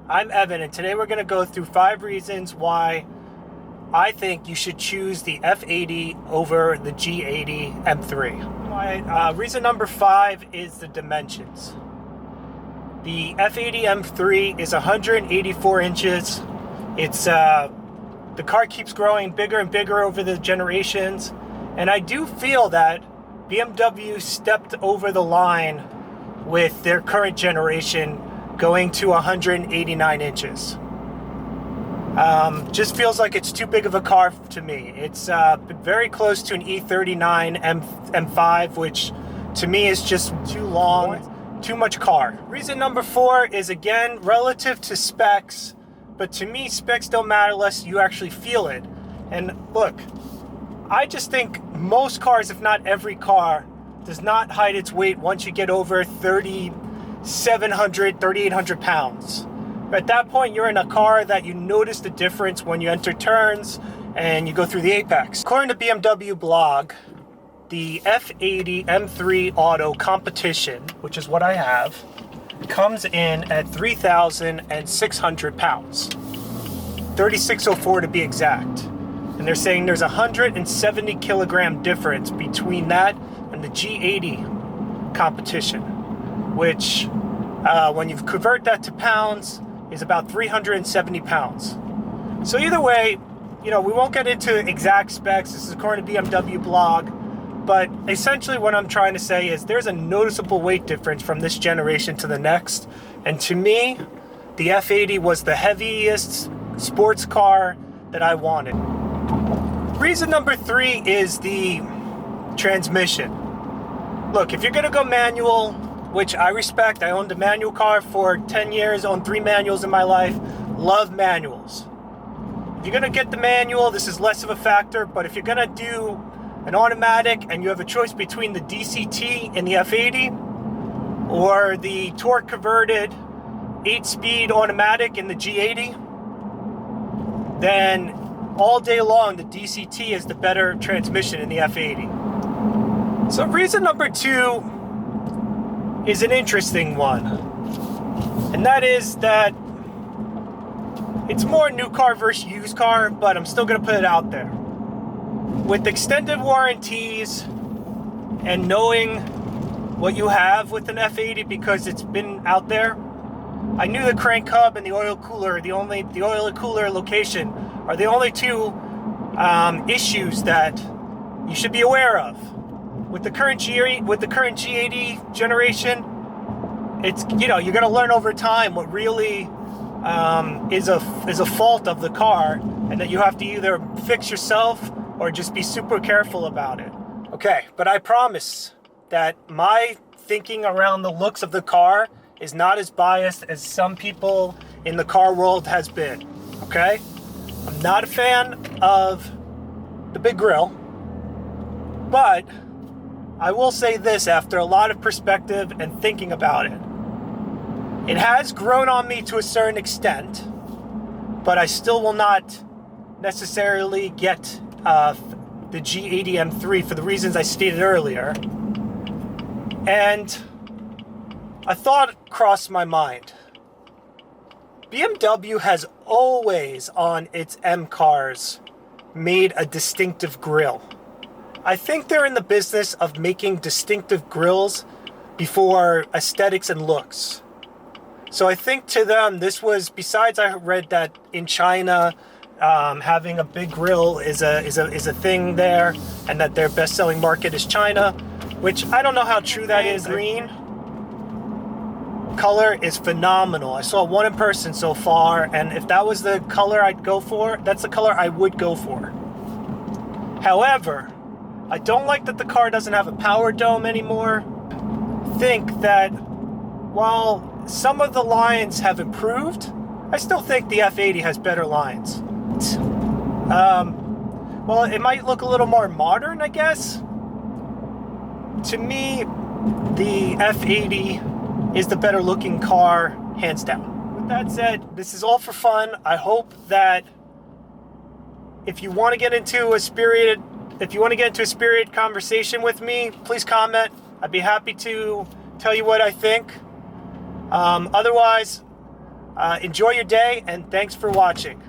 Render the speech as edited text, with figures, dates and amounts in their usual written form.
I'm Evan, and today we're going to go through 5 reasons why I think you should choose the F80 over the G80 M3. Reason number 5 is the dimensions. The F80 M3 is 184 inches. It's the car keeps growing bigger and bigger over the generations, and I do feel that BMW stepped over the line with their current generation going to 189 inches. Just feels like it's too big of a car to me. It's very close to an E39 M5, which to me is just too long, too much car. Reason number 4 is, again, relative to specs, but to me specs don't matter unless you actually feel it. And look, I just think most cars, if not every car, does not hide its weight once you get over 3,700, 3,800 pounds. At that point, you're in a car that you notice the difference when you enter turns and you go through the apex. According to BMW blog, the F80 M3 Auto Competition, which is what I have, comes in at 3,600 pounds. 3,604 to be exact. And they're saying there's a 170 kilogram difference between that and the G80 competition, which when you convert that to pounds is about 370 pounds. So either way, we won't get into exact specs. This is according to BMW blog, but essentially what I'm trying to say is there's a noticeable weight difference from this generation to the next. And to me, the F80 was the heaviest sports car that I wanted. Reason number 3 is the transmission. Look, if you're gonna go manual, which I respect, I owned a manual car for 10 years, owned 3 manuals in my life, love manuals. If you're gonna get the manual, this is less of a factor, but if you're gonna do an automatic and you have a choice between the DCT and the F80 or the torque converted 8-speed automatic in the G80, then all day long the DCT is the better transmission in the F80. So reason number 2 is an interesting one, and that is that it's more new car versus used car, but I'm still gonna put it out there. With extended warranties and knowing what you have with an F80 because it's been out there, I knew the crank hub and the oil cooler, the oil cooler location are the only 2 issues that you should be aware of. With the current G80 generation, it's you're gonna learn over time what really is a fault of the car, and that you have to either fix yourself or just be super careful about it. Okay, but I promise that my thinking around the looks of the car is not as biased as some people in the car world has been. Okay, I'm not a fan of the big grille, but I will say this after a lot of perspective and thinking about it. It has grown on me to a certain extent, but I still will not necessarily get the G80 M3 for the reasons I stated earlier. And a thought crossed my mind. BMW has always on its M cars made a distinctive grille. I think they're in the business of making distinctive grills before aesthetics and looks. So I think to them, this was, besides I read that in China, having a big grill is a thing there, and that their best-selling market is China, which I don't know how true that is. Green color is phenomenal. I saw one in person so far, and if that was the color I'd go for, that's the color I would go for. However, I don't like that the car doesn't have a power dome anymore. Think that while some of the lines have improved, I still think the F80 has better lines. Well, it might look a little more modern, I guess. To me, the F80 is the better looking car, hands down. With that said, this is all for fun. I hope that if you want to get into a spirited conversation with me, please comment. I'd be happy to tell you what I think. Otherwise, Enjoy your day, and thanks for watching.